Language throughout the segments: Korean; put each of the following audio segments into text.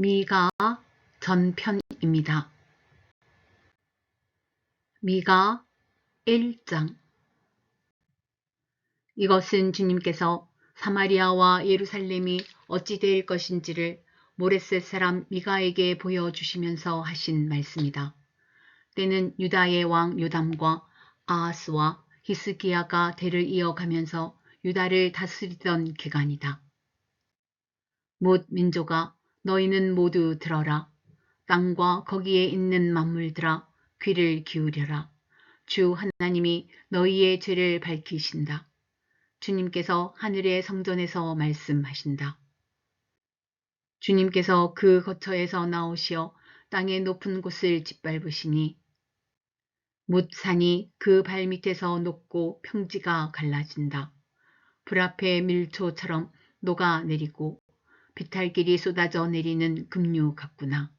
미가 전편입니다. 미가 1장. 이것은 주님께서 사마리아와 예루살렘이 어찌 될 것인지를 모레셋 사람 미가에게 보여주시면서 하신 말씀이다. 때는 유다의 왕 요담과 아하스와 히스기야가 대를 이어가면서 유다를 다스리던 기간이다. 뭇 민족아, 너희는 모두 들어라. 땅과 거기에 있는 만물들아, 귀를 기울여라. 주 하나님이 너희의 죄를 밝히신다. 주님께서 하늘의 성전에서 말씀하신다. 주님께서 그 거처에서 나오시어 땅의 높은 곳을 짓밟으시니 뭇 산이 그 발밑에서 녹고 평지가 갈라진다. 불 앞에 밀초처럼 녹아내리고 비탈길이 쏟아져 내리는 급류 같구나.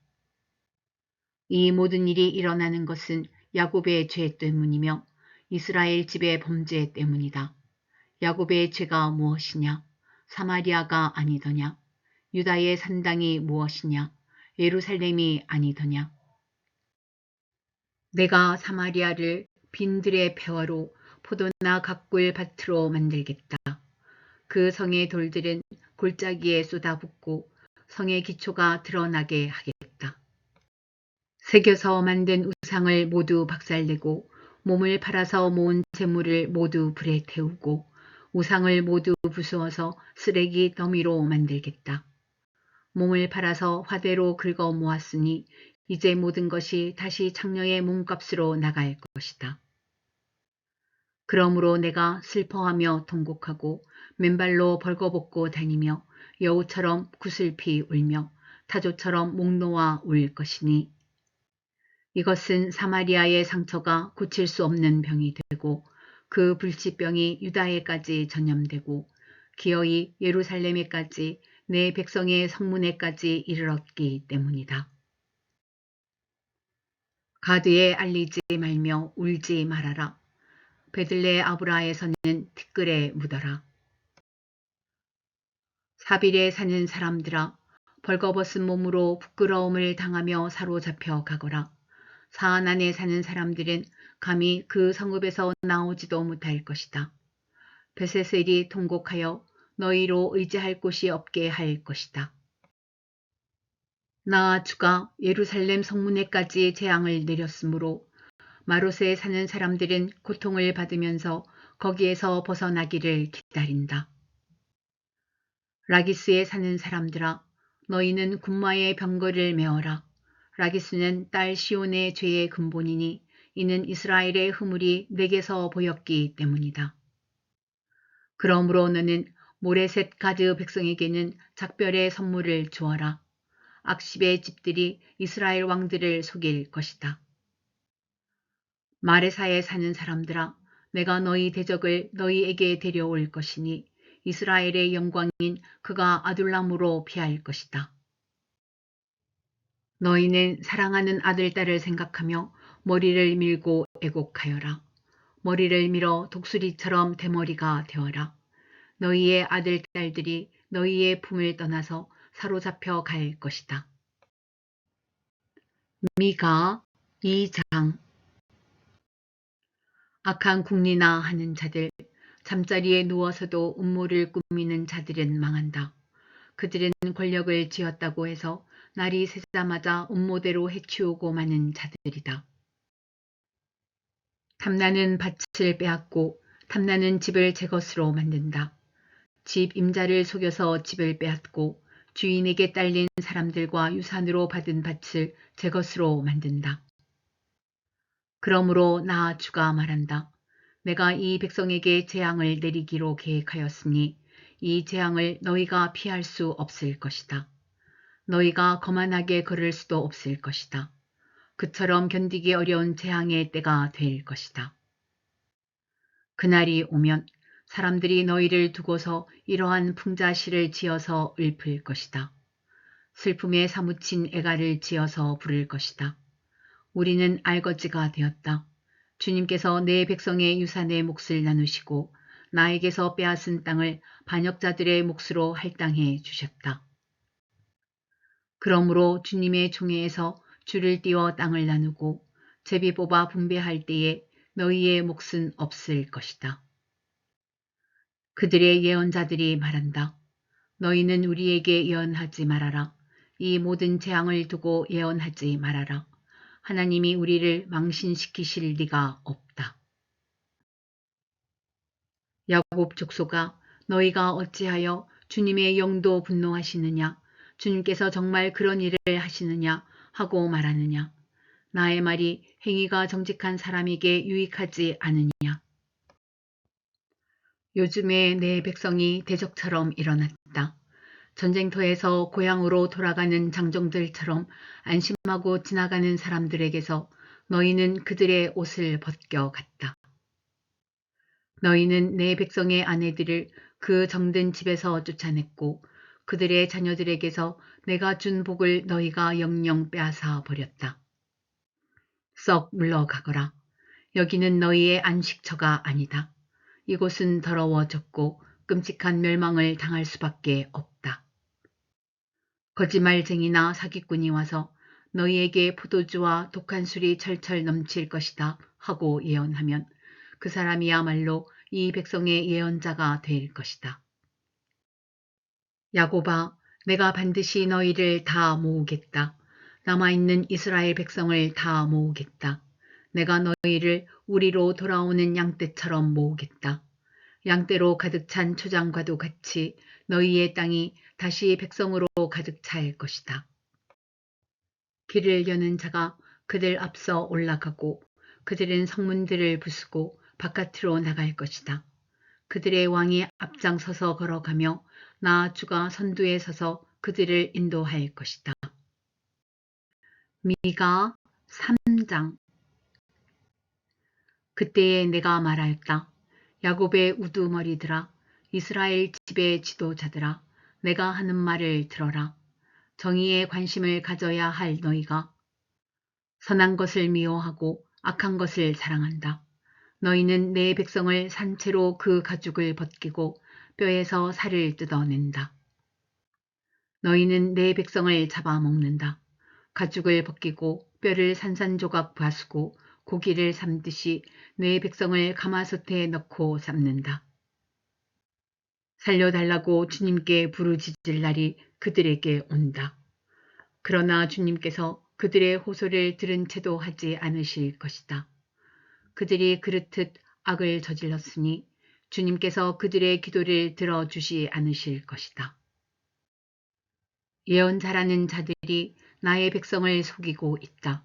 이 모든 일이 일어나는 것은 야곱의 죄 때문이며 이스라엘 집의 범죄 때문이다. 야곱의 죄가 무엇이냐? 사마리아가 아니더냐? 유다의 산당이 무엇이냐? 예루살렘이 아니더냐? 내가 사마리아를 빈들의 폐허로 포도나 각골 밭으로 만들겠다. 그 성의 돌들은 골짜기에 쏟아붓고 성의 기초가 드러나게 하겠다. 새겨서 만든 우상을 모두 박살내고 몸을 팔아서 모은 재물을 모두 불에 태우고 우상을 모두 부수어서 쓰레기 더미로 만들겠다. 몸을 팔아서 화대로 긁어 모았으니 이제 모든 것이 다시 창녀의 몸값으로 나갈 것이다. 그러므로 내가 슬퍼하며 통곡하고 맨발로 벌거벗고 다니며 여우처럼 구슬피 울며 타조처럼 목 놓아 울 것이니 이것은 사마리아의 상처가 고칠 수 없는 병이 되고 그 불치병이 유다에까지 전염되고 기어이 예루살렘에까지 내 백성의 성문에까지 이르렀기 때문이다. 가드에 알리지 말며 울지 말아라. 베들레 아브라에서는 티끌에 묻어라. 사빌에 사는 사람들아, 벌거벗은 몸으로 부끄러움을 당하며 사로잡혀 가거라. 사안안에 사는 사람들은 감히 그 성읍에서 나오지도 못할 것이다. 베세셀이 통곡하여 너희로 의지할 곳이 없게 할 것이다. 나 주가 예루살렘 성문에까지 재앙을 내렸으므로 마롯에 사는 사람들은 고통을 받으면서 거기에서 벗어나기를 기다린다. 라기스에 사는 사람들아, 너희는 군마의 병거를 메어라. 라기스는 딸 시온의 죄의 근본이니 이는 이스라엘의 허물이 내게서 보였기 때문이다. 그러므로 너는 모레셋 가드 백성에게는 작별의 선물을 주어라. 악십의 집들이 이스라엘 왕들을 속일 것이다. 마레사에 사는 사람들아, 내가 너희 대적을 너희에게 데려올 것이니 이스라엘의 영광인 그가 아둘람으로 피할 것이다. 너희는 사랑하는 아들, 딸을 생각하며 머리를 밀고 애곡하여라. 머리를 밀어 독수리처럼 대머리가 되어라. 너희의 아들, 딸들이 너희의 품을 떠나서 사로잡혀 갈 것이다. 미가 2장. 악한 궁리나 하는 자들, 잠자리에 누워서도 음모를 꾸미는 자들은 망한다. 그들은 권력을 쥐었다고 해서 날이 새자마자 음모대로 해치우고 마는 자들이다. 탐나는 밭을 빼앗고 탐나는 집을 제 것으로 만든다. 집 임자를 속여서 집을 빼앗고 주인에게 딸린 사람들과 유산으로 받은 밭을 제 것으로 만든다. 그러므로 나 주가 말한다. 내가 이 백성에게 재앙을 내리기로 계획하였으니 이 재앙을 너희가 피할 수 없을 것이다. 너희가 거만하게 걸을 수도 없을 것이다. 그처럼 견디기 어려운 재앙의 때가 될 것이다. 그날이 오면 사람들이 너희를 두고서 이러한 풍자시를 지어서 읊을 것이다. 슬픔에 사무친 애가를 지어서 부를 것이다. 우리는 알거지가 되었다. 주님께서 내 백성의 유산의 몫을 나누시고 나에게서 빼앗은 땅을 반역자들의 몫으로 할당해 주셨다. 그러므로 주님의 총회에서 줄을 띄워 땅을 나누고 제비 뽑아 분배할 때에 너희의 몫은 없을 것이다. 그들의 예언자들이 말한다. 너희는 우리에게 예언하지 말아라. 이 모든 재앙을 두고 예언하지 말아라. 하나님이 우리를 망신시키실 리가 없다. 야곱 족속아, 너희가 어찌하여 주님의 영도 분노하시느냐? 주님께서 정말 그런 일을 하시느냐? 하고 말하느냐? 나의 말이 행위가 정직한 사람에게 유익하지 않으냐? 요즘에 내 백성이 대적처럼 일어났다. 전쟁터에서 고향으로 돌아가는 장정들처럼 안심하고 지나가는 사람들에게서 너희는 그들의 옷을 벗겨갔다. 너희는 내 백성의 아내들을 그 정든 집에서 쫓아냈고 그들의 자녀들에게서 내가 준 복을 너희가 영영 빼앗아 버렸다. 썩 물러가거라. 여기는 너희의 안식처가 아니다. 이곳은 더러워졌고 끔찍한 멸망을 당할 수밖에 없다. 거짓말쟁이나 사기꾼이 와서 너희에게 포도주와 독한 술이 철철 넘칠 것이다 하고 예언하면 그 사람이야말로 이 백성의 예언자가 될 것이다. 야곱아, 내가 반드시 너희를 다 모으겠다. 남아있는 이스라엘 백성을 다 모으겠다. 내가 너희를 우리로 돌아오는 양떼처럼 모으겠다. 양떼로 가득 찬 초장과도 같이 너희의 땅이 다시 백성으로 가득 찰 것이다. 길을 여는 자가 그들 앞서 올라가고 그들은 성문들을 부수고 바깥으로 나갈 것이다. 그들의 왕이 앞장서서 걸어가며 나 주가 선두에 서서 그들을 인도할 것이다. 미가 3장. 그때에 내가 말하였다. 야곱의 우두머리들아, 이스라엘 집의 지도자들아, 내가 하는 말을 들어라. 정의에 관심을 가져야 할 너희가 선한 것을 미워하고 악한 것을 사랑한다. 너희는 내 백성을 산채로 그 가죽을 벗기고 뼈에서 살을 뜯어낸다. 너희는 내 백성을 잡아먹는다. 가죽을 벗기고 뼈를 산산조각 봐수고 고기를 삶듯이 내 백성을 가마솥에 넣고 삶는다. 살려달라고 주님께 부르짖을 날이 그들에게 온다. 그러나 주님께서 그들의 호소를 들은 채도 하지 않으실 것이다. 그들이 그렇듯 악을 저질렀으니 주님께서 그들의 기도를 들어주시 않으실 것이다. 예언자라는 자들이 나의 백성을 속이고 있다.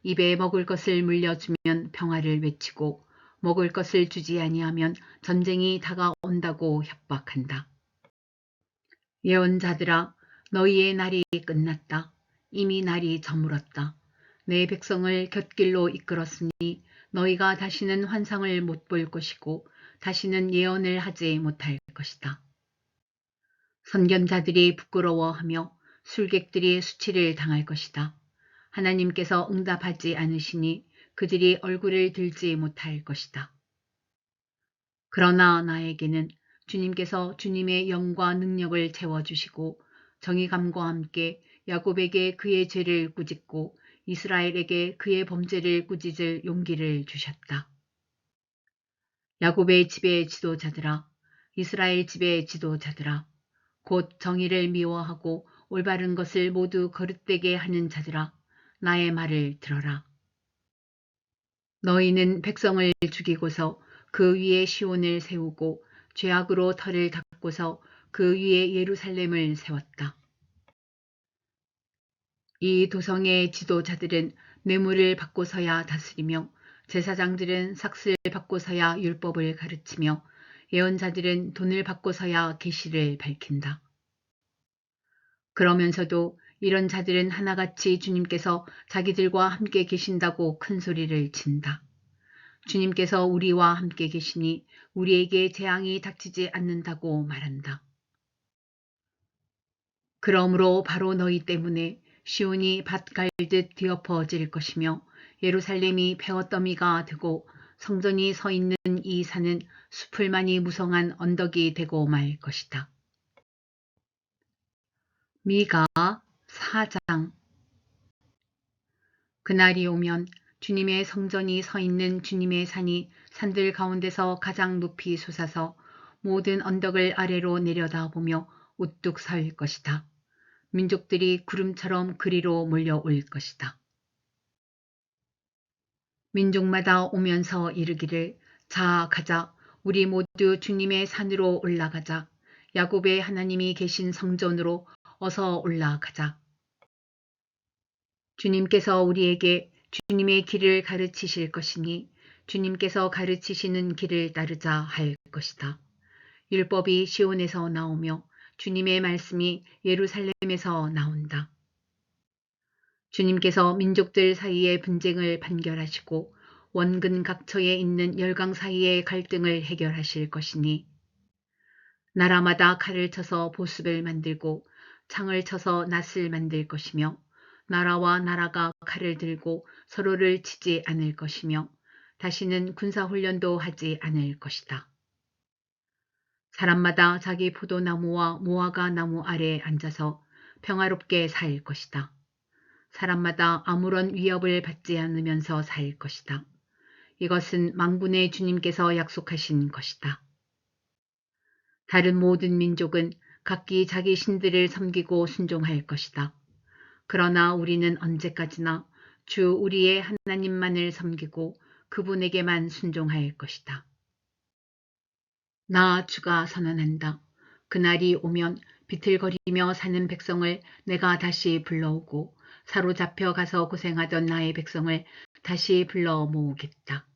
입에 먹을 것을 물려주면 평화를 외치고 먹을 것을 주지 아니하면 전쟁이 다가온다고 협박한다. 예언자들아, 너희의 날이 끝났다. 이미 날이 저물었다. 내 백성을 곁길로 이끌었으니 너희가 다시는 환상을 못 볼 것이고 다시는 예언을 하지 못할 것이다. 선견자들이 부끄러워하며 술객들이 수치를 당할 것이다. 하나님께서 응답하지 않으시니 그들이 얼굴을 들지 못할 것이다. 그러나 나에게는 주님께서 주님의 영과 능력을 채워주시고 정의감과 함께 야곱에게 그의 죄를 꾸짖고 이스라엘에게 그의 범죄를 꾸짖을 용기를 주셨다. 야곱의 집의 지도자들아, 이스라엘 집의 지도자들아, 곧 정의를 미워하고 올바른 것을 모두 거릇되게 하는 자들아, 나의 말을 들어라. 너희는 백성을 죽이고서 그 위에 시온을 세우고 죄악으로 터를 닦고서 그 위에 예루살렘을 세웠다. 이 도성의 지도자들은 뇌물을 받고서야 다스리며 제사장들은 삭슬 받고서야 율법을 가르치며 예언자들은 돈을 받고서야 계시를 밝힌다. 그러면서도 이런 자들은 하나같이 주님께서 자기들과 함께 계신다고 큰 소리를 친다. 주님께서 우리와 함께 계시니 우리에게 재앙이 닥치지 않는다고 말한다. 그러므로 바로 너희 때문에 시온이 밭 갈듯 뒤엎어질 것이며 예루살렘이 베어더미가 되고 성전이 서 있는 이 산은 수풀만이 무성한 언덕이 되고 말 것이다. 미가 4장. 그날이 오면 주님의 성전이 서 있는 주님의 산이 산들 가운데서 가장 높이 솟아서 모든 언덕을 아래로 내려다보며 우뚝 설 것이다. 민족들이 구름처럼 그리로 몰려올 것이다. 민족마다 오면서 이르기를 자 가자 우리 모두 주님의 산으로 올라가자. 야곱의 하나님이 계신 성전으로 어서 올라가자. 주님께서 우리에게 주님의 길을 가르치실 것이니 주님께서 가르치시는 길을 따르자 할 것이다. 율법이 시온에서 나오며 주님의 말씀이 예루살렘에서 나온다. 주님께서 민족들 사이의 분쟁을 판결하시고 원근 각처에 있는 열강 사이의 갈등을 해결하실 것이니 나라마다 칼을 쳐서 보습을 만들고 창을 쳐서 낫을 만들 것이며 나라와 나라가 칼을 들고 서로를 치지 않을 것이며 다시는 군사훈련도 하지 않을 것이다. 사람마다 자기 포도나무와 무화과 나무 아래에 앉아서 평화롭게 살 것이다. 사람마다 아무런 위협을 받지 않으면서 살 것이다. 이것은 만군의 주님께서 약속하신 것이다. 다른 모든 민족은 각기 자기 신들을 섬기고 순종할 것이다. 그러나 우리는 언제까지나 주 우리의 하나님만을 섬기고 그분에게만 순종할 것이다. 나 주가 선언한다. 그날이 오면 비틀거리며 사는 백성을 내가 다시 불러오고 사로잡혀 가서 고생하던 나의 백성을 다시 불러 모으겠다.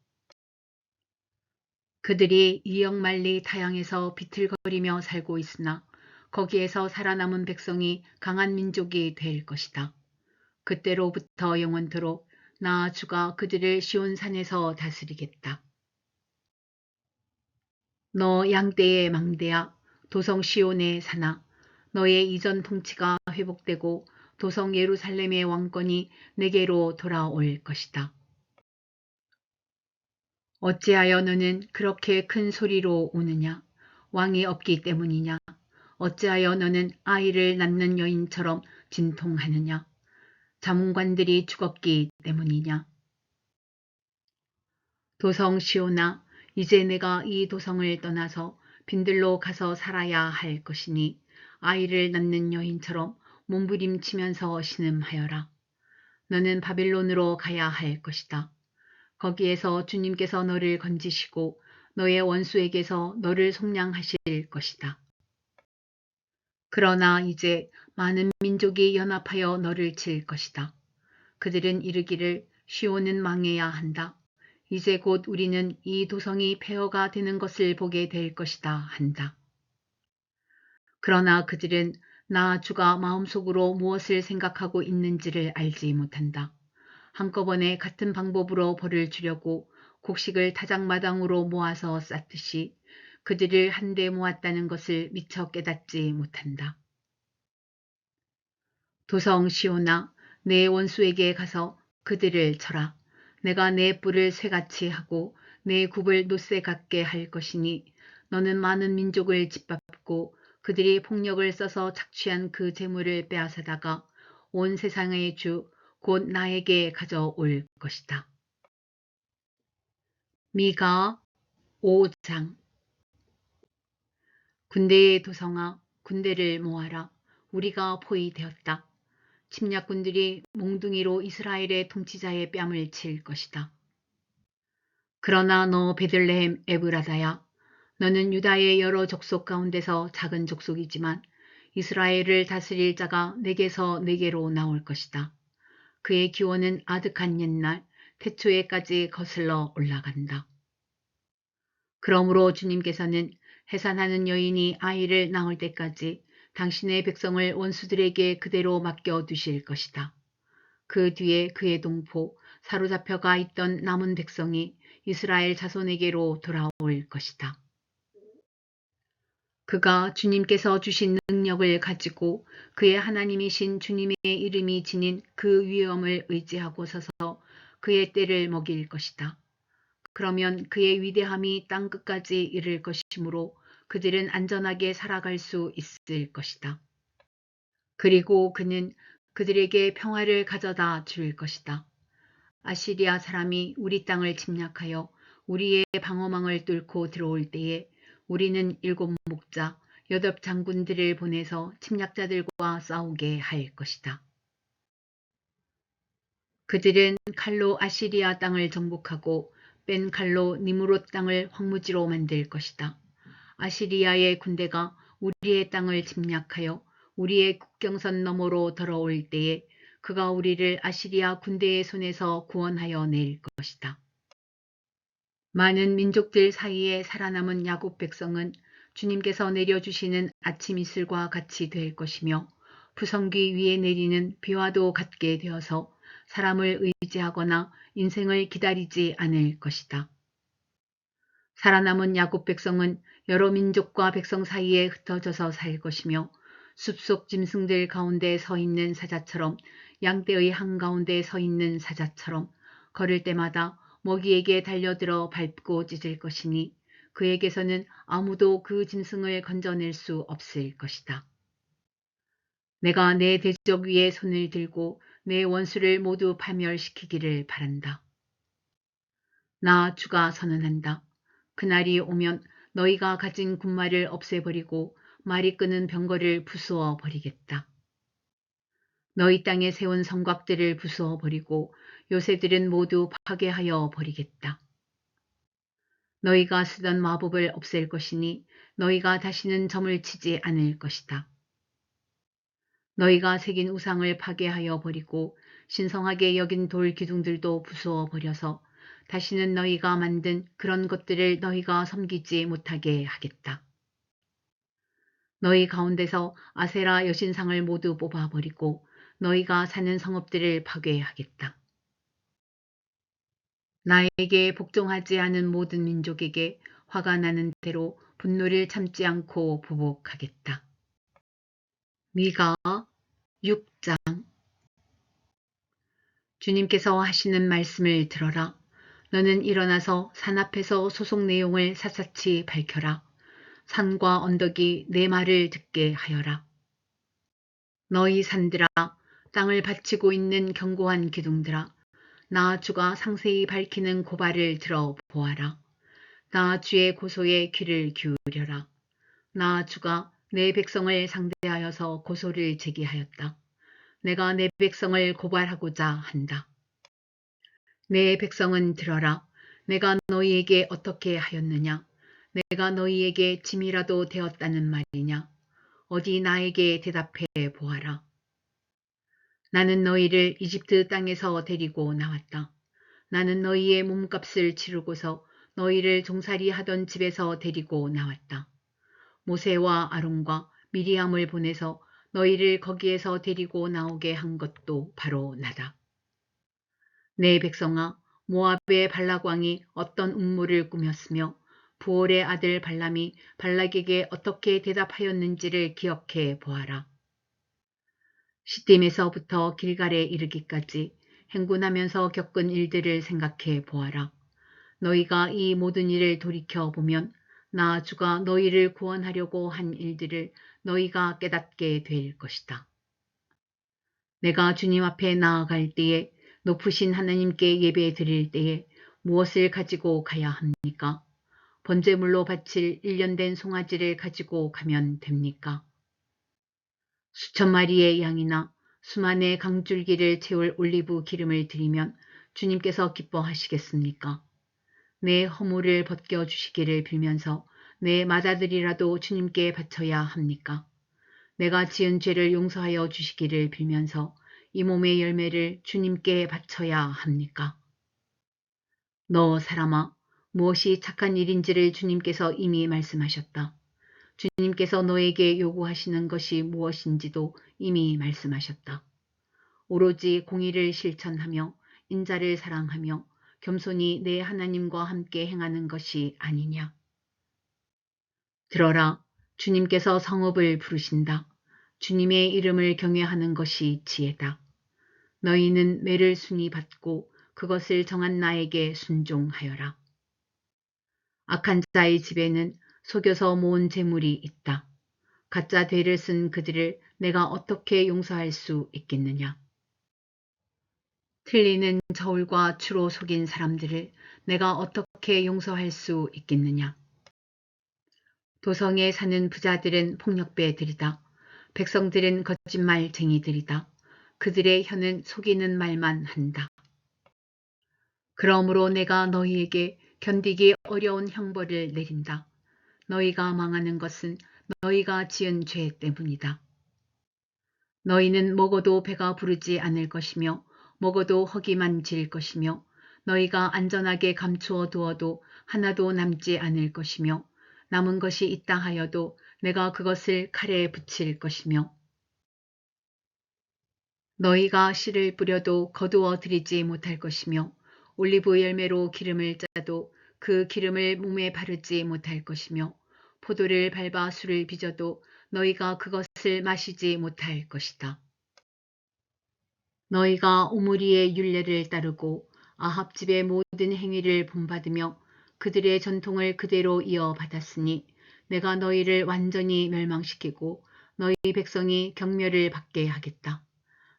그들이 이역만리 타향에서 비틀거리며 살고 있으나 거기에서 살아남은 백성이 강한 민족이 될 것이다. 그때로부터 영원토록 나 주가 그들을 시온산에서 다스리겠다. 너 양떼의 망대야 도성 시온의 산아 너의 이전 통치가 회복되고 도성 예루살렘의 왕권이 내게로 돌아올 것이다. 어찌하여 너는 그렇게 큰 소리로 우느냐? 왕이 없기 때문이냐? 어찌하여 너는 아이를 낳는 여인처럼 진통하느냐? 자문관들이 죽었기 때문이냐? 도성 시온아, 이제 내가 이 도성을 떠나서 빈들로 가서 살아야 할 것이니 아이를 낳는 여인처럼 몸부림치면서 신음하여라. 너는 바빌론으로 가야 할 것이다. 거기에서 주님께서 너를 건지시고 너의 원수에게서 너를 속량하실 것이다. 그러나 이제 많은 민족이 연합하여 너를 칠 것이다. 그들은 이르기를 시온은 망해야 한다. 이제 곧 우리는 이 도성이 폐허가 되는 것을 보게 될 것이다 한다. 그러나 그들은 나 주가 마음속으로 무엇을 생각하고 있는지를 알지 못한다. 한꺼번에 같은 방법으로 벌을 주려고 곡식을 타작마당으로 모아서 쌓듯이 그들을 한데 모았다는 것을 미처 깨닫지 못한다. 도성 시온아, 내 원수에게 가서 그들을 쳐라. 내가 내 뿔을 쇠같이 하고 내 굽을 노쇠 같게 할 것이니 너는 많은 민족을 짓밟고 그들이 폭력을 써서 착취한 그 재물을 빼앗아다가 온 세상의 주 곧 나에게 가져올 것이다. 미가 5장. 군대의 도성아, 군대를 모아라. 우리가 포위되었다. 침략군들이 몽둥이로 이스라엘의 통치자의 뺨을 칠 것이다. 그러나 너 베들레헴 에브라다야, 너는 유다의 여러 족속 가운데서 작은 족속이지만 이스라엘을 다스릴 자가 내게서 내게로 나올 것이다. 그의 기원은 아득한 옛날 태초에까지 거슬러 올라간다. 그러므로 주님께서는 해산하는 여인이 아이를 낳을 때까지 당신의 백성을 원수들에게 그대로 맡겨두실 것이다. 그 뒤에 그의 동포 사로잡혀가 있던 남은 백성이 이스라엘 자손에게로 돌아올 것이다. 그가 주님께서 주신 능력을 가지고 그의 하나님이신 주님의 이름이 지닌 그 위엄을 의지하고 서서 그의 때를 먹일 것이다. 그러면 그의 위대함이 땅 끝까지 이를 것이므로 그들은 안전하게 살아갈 수 있을 것이다. 그리고 그는 그들에게 평화를 가져다 줄 것이다. 아시리아 사람이 우리 땅을 침략하여 우리의 방어망을 뚫고 들어올 때에 우리는 7 목자, 8 장군들을 보내서 침략자들과 싸우게 할 것이다. 그들은 칼로 아시리아 땅을 정복하고 뺀 칼로 니므롯 땅을 황무지로 만들 것이다. 아시리아의 군대가 우리의 땅을 침략하여 우리의 국경선 너머로 들어올 때에 그가 우리를 아시리아 군대의 손에서 구원하여 낼 것이다. 많은 민족들 사이에 살아남은 야곱 백성은 주님께서 내려주시는 아침 이슬과 같이 될 것이며 부성귀 위에 내리는 비와도 같게 되어서 사람을 의지하거나 인생을 기다리지 않을 것이다. 살아남은 야곱 백성은 여러 민족과 백성 사이에 흩어져서 살 것이며 숲속 짐승들 가운데 서 있는 사자처럼 양떼의 한가운데 서 있는 사자처럼 걸을 때마다 먹이에게 달려들어 밟고 찢을 것이니 그에게서는 아무도 그 짐승을 건져낼 수 없을 것이다. 내가 내 대적 위에 손을 들고 내 원수를 모두 파멸시키기를 바란다. 나 주가 선언한다. 그날이 오면 너희가 가진 군마를 없애버리고 말이 끄는 병거를 부수어 버리겠다. 너희 땅에 세운 성곽들을 부수어 버리고 요새들은 모두 파괴하여 버리겠다. 너희가 쓰던 마법을 없앨 것이니 너희가 다시는 점을 치지 않을 것이다. 너희가 새긴 우상을 파괴하여 버리고 신성하게 여긴 돌 기둥들도 부수어 버려서 다시는 너희가 만든 그런 것들을 너희가 섬기지 못하게 하겠다. 너희 가운데서 아세라 여신상을 모두 뽑아버리고 너희가 사는 성읍들을 파괴하겠다. 나에게 복종하지 않은 모든 민족에게 화가 나는 대로 분노를 참지 않고 보복하겠다. 미가 6장. 주님께서 하시는 말씀을 들어라. 너는 일어나서 산 앞에서 소속 내용을 샅샅이 밝혀라. 산과 언덕이 내 말을 듣게 하여라. 너희 산들아, 땅을 바치고 있는 견고한 기둥들아, 나 주가 상세히 밝히는 고발을 들어보아라. 나 주의 고소에 귀를 기울여라. 나 주가 내 백성을 상대하여서 고소를 제기하였다. 내가 내 백성을 고발하고자 한다. 내 백성은 들어라. 내가 너희에게 어떻게 하였느냐? 내가 너희에게 짐이라도 되었다는 말이냐? 어디 나에게 대답해 보아라. 나는 너희를 이집트 땅에서 데리고 나왔다. 나는 너희의 몸값을 치르고서 너희를 종살이 하던 집에서 데리고 나왔다. 모세와 아론과 미리암을 보내서 너희를 거기에서 데리고 나오게 한 것도 바로 나다. 내 백성아, 모압의 발락왕이 어떤 음모를 꾸몄으며 부올의 아들 발람이 발락에게 어떻게 대답하였는지를 기억해 보아라. 시딤에서부터 길갈에 이르기까지 행군하면서 겪은 일들을 생각해 보아라. 너희가 이 모든 일을 돌이켜보면 나 주가 너희를 구원하려고 한 일들을 너희가 깨닫게 될 것이다. 내가 주님 앞에 나아갈 때에 높으신 하나님께 예배 드릴 때에 무엇을 가지고 가야 합니까? 번제물로 바칠 1년 된 송아지를 가지고 가면 됩니까? 수천 마리의 양이나 수만의 강줄기를 채울 올리브 기름을 드리면 주님께서 기뻐하시겠습니까? 내 허물을 벗겨주시기를 빌면서 내 맏아들이라도 주님께 바쳐야 합니까? 내가 지은 죄를 용서하여 주시기를 빌면서 이 몸의 열매를 주님께 바쳐야 합니까? 너 사람아, 무엇이 착한 일인지를 주님께서 이미 말씀하셨다. 주님께서 너에게 요구하시는 것이 무엇인지도 이미 말씀하셨다. 오로지 공의를 실천하며 인자를 사랑하며 겸손히 내 하나님과 함께 행하는 것이 아니냐. 들어라, 주님께서 성읍을 부르신다. 주님의 이름을 경외하는 것이 지혜다. 너희는 매를 순히 받고 그것을 정한 나에게 순종하여라. 악한 자의 집에는 속여서 모은 재물이 있다. 가짜 되를 쓴 그들을 내가 어떻게 용서할 수 있겠느냐? 틀리는 저울과 추로 속인 사람들을 내가 어떻게 용서할 수 있겠느냐? 도성에 사는 부자들은 폭력배들이다. 백성들은 거짓말쟁이들이다. 그들의 혀는 속이는 말만 한다. 그러므로 내가 너희에게 견디기 어려운 형벌을 내린다. 너희가 망하는 것은 너희가 지은 죄 때문이다. 너희는 먹어도 배가 부르지 않을 것이며 먹어도 허기만 질 것이며 너희가 안전하게 감추어 두어도 하나도 남지 않을 것이며 남은 것이 있다 하여도 내가 그것을 칼에 붙일 것이며 너희가 씨를 뿌려도 거두어 들이지 못할 것이며 올리브 열매로 기름을 짜도 그 기름을 몸에 바르지 못할 것이며 포도를 밟아 술을 빚어도 너희가 그것을 마시지 못할 것이다. 너희가 오므리의 율례를 따르고 아합 집의 모든 행위를 본받으며 그들의 전통을 그대로 이어받았으니 내가 너희를 완전히 멸망시키고 너희 백성이 경멸을 받게 하겠다.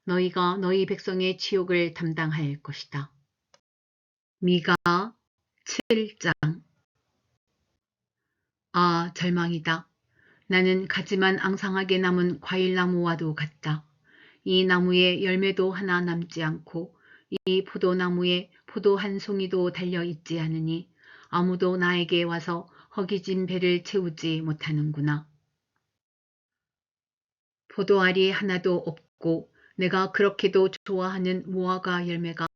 너희가 너희 백성의 치욕을 담당할 것이다. 미가 7장. 아, 절망이다. 나는 가지만 앙상하게 남은 과일나무와도 같다. 이 나무에 열매도 하나 남지 않고 이 포도나무에 포도 한 송이도 달려 있지 않으니 아무도 나에게 와서 허기진 배를 채우지 못하는구나. 포도알이 하나도 없고 내가 그렇게도 좋아하는 무화과 열매가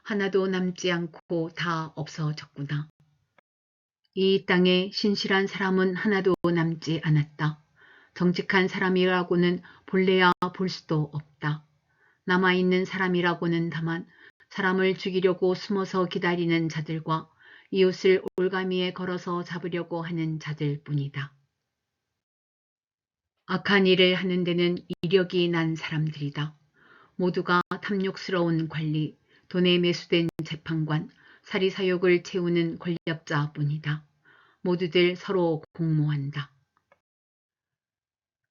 하나도 남지 않고 다 없어졌구나. 이 땅에 신실한 사람은 하나도 남지 않았다. 정직한 사람이라고는 볼래야 볼 수도 없다. 남아있는 사람이라고는 다만 사람을 죽이려고 숨어서 기다리는 자들과 이웃을 올가미에 걸어서 잡으려고 하는 자들 뿐이다. 악한 일을 하는 데는 이력이 난 사람들이다. 모두가 탐욕스러운 관리, 돈에 매수된 재판관, 사리사욕을 채우는 권력자뿐이다. 모두들 서로 공모한다.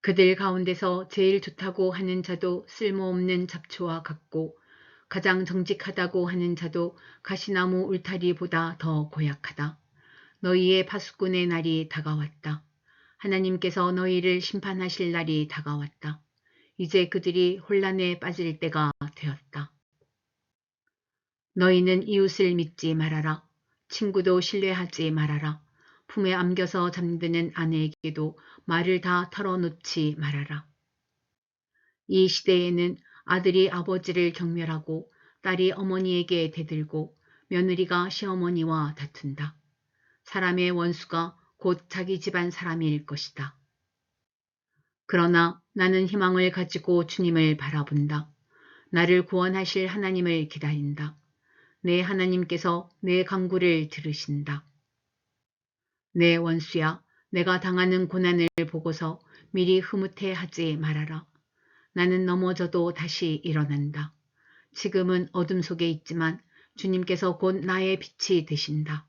그들 가운데서 제일 좋다고 하는 자도 쓸모없는 잡초와 같고 가장 정직하다고 하는 자도 가시나무 울타리보다 더 고약하다. 너희의 파수꾼의 날이 다가왔다. 하나님께서 너희를 심판하실 날이 다가왔다. 이제 그들이 혼란에 빠질 때가 되었다. 너희는 이웃을 믿지 말아라. 친구도 신뢰하지 말아라. 품에 안겨서 잠드는 아내에게도 말을 다 털어놓지 말아라. 이 시대에는 아들이 아버지를 경멸하고 딸이 어머니에게 대들고 며느리가 시어머니와 다툰다. 사람의 원수가 곧 자기 집안 사람일 것이다. 그러나 나는 희망을 가지고 주님을 바라본다. 나를 구원하실 하나님을 기다린다. 내 하나님께서 내 간구를 들으신다. 내 원수야, 내가 당하는 고난을 보고서 미리 흐뭇해하지 말아라. 나는 넘어져도 다시 일어난다. 지금은 어둠 속에 있지만 주님께서 곧 나의 빛이 되신다.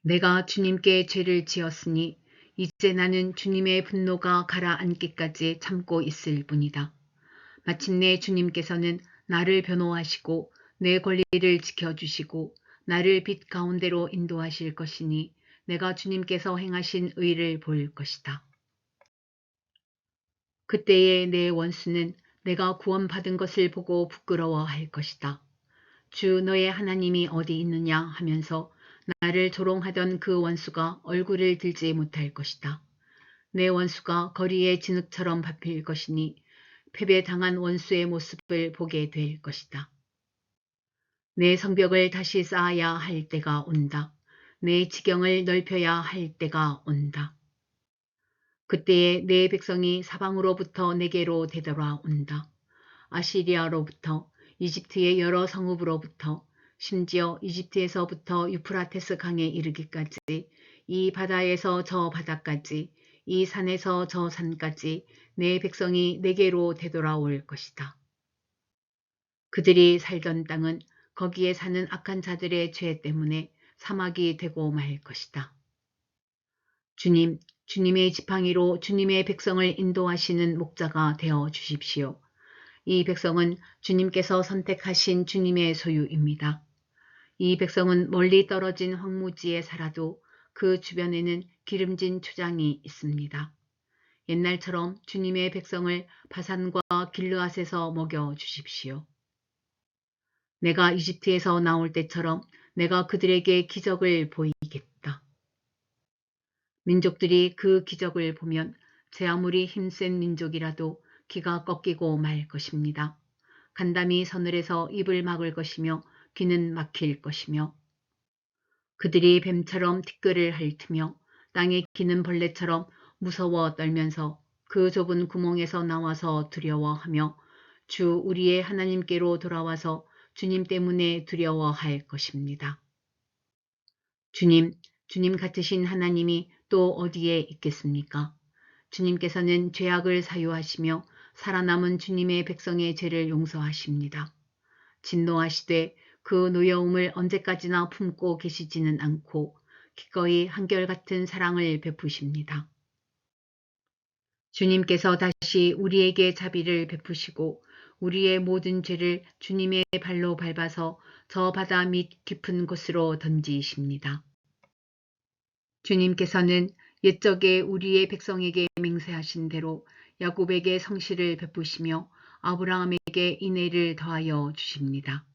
내가 주님께 죄를 지었으니 이제 나는 주님의 분노가 가라앉기까지 참고 있을 뿐이다. 마침내 주님께서는 나를 변호하시고 내 권리를 지켜주시고 나를 빛 가운데로 인도하실 것이니 내가 주님께서 행하신 의를 볼 것이다. 그때에 내 원수는 내가 구원받은 것을 보고 부끄러워할 것이다. 주 너의 하나님이 어디 있느냐 하면서 나를 조롱하던 그 원수가 얼굴을 들지 못할 것이다. 내 원수가 거리의 진흙처럼 밟힐 것이니 패배당한 원수의 모습을 보게 될 것이다. 내 성벽을 다시 쌓아야 할 때가 온다. 내 지경을 넓혀야 할 때가 온다. 그때에 내 백성이 사방으로부터 내게로 되돌아온다. 아시리아로부터, 이집트의 여러 성읍으로부터, 심지어 이집트에서부터 유프라테스 강에 이르기까지, 이 바다에서 저 바다까지, 이 산에서 저 산까지 내 백성이 내게로 되돌아올 것이다. 그들이 살던 땅은 거기에 사는 악한 자들의 죄 때문에 사막이 되고 말 것이다. 주님, 주님의 지팡이로 주님의 백성을 인도하시는 목자가 되어 주십시오. 이 백성은 주님께서 선택하신 주님의 소유입니다. 이 백성은 멀리 떨어진 황무지에 살아도 그 주변에는 기름진 초장이 있습니다. 옛날처럼 주님의 백성을 바산과 길르앗에서 먹여 주십시오. 내가 이집트에서 나올 때처럼 내가 그들에게 기적을 보이겠다. 민족들이 그 기적을 보면 제 아무리 힘센 민족이라도 기가 꺾이고 말 것입니다. 간담이 서늘해서 입을 막을 것이며 귀는 막힐 것이며 그들이 뱀처럼 티끌을 핥으며 땅에 기는 벌레처럼 무서워 떨면서 그 좁은 구멍에서 나와서 두려워하며 주 우리의 하나님께로 돌아와서 주님 때문에 두려워할 것입니다. 주님 같으신 하나님이 또 어디에 있겠습니까? 주님께서는 죄악을 사유하시며 살아남은 주님의 백성의 죄를 용서하십니다. 진노하시되 그 노여움을 언제까지나 품고 계시지는 않고 기꺼이 한결같은 사랑을 베푸십니다. 주님께서 다시 우리에게 자비를 베푸시고 우리의 모든 죄를 주님의 발로 밟아서 저 바다 밑 깊은 곳으로 던지십니다. 주님께서는 옛적에 우리의 백성에게 맹세하신 대로 야곱에게 성실을 베푸시며 아브라함에게 인애를 더하여 주십니다.